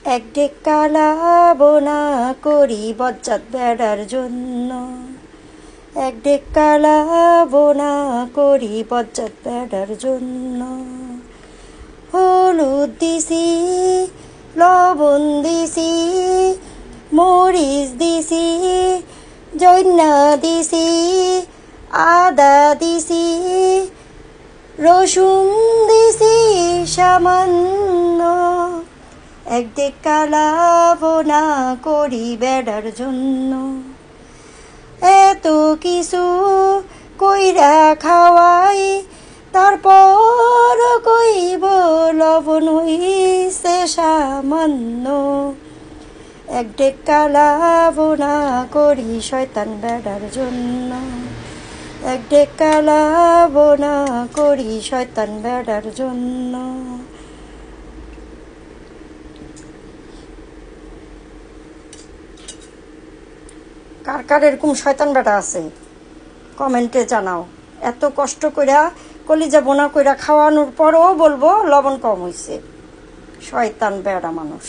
এক ডেক্কা বোনা করি বজ্জাত বেড়ার জন্য, এক ডেক্কা বোনা করি বজ্জাত বেড়ার জন্য। হলুদ দিছি, লবণ দিছি, মরিচ দিছি, জৈন্যা দিছি, আদা দিছি, রসুন দিছি সামান্য। এক ডেক্কা বোনা করি বেড়ার জন্য। এত কিছু কইরা খাওয়াই, তারপর কইব লবণ হইছে সামান্য। এক ডেক্কা বোনা করি শয়তান বেড়ার জন্য, এক ডেক্কা বোনা করি শয়তান বেড়ার জন্য। কার কার এরকম শয়তান বেটা আছে কমেন্টে জানাও। এত কষ্ট কইরা কলিজা বোনা কইরা খাওয়ানোর পরও বলবো লবণ কম হইছে। শয়তান বেড়া মানুষ।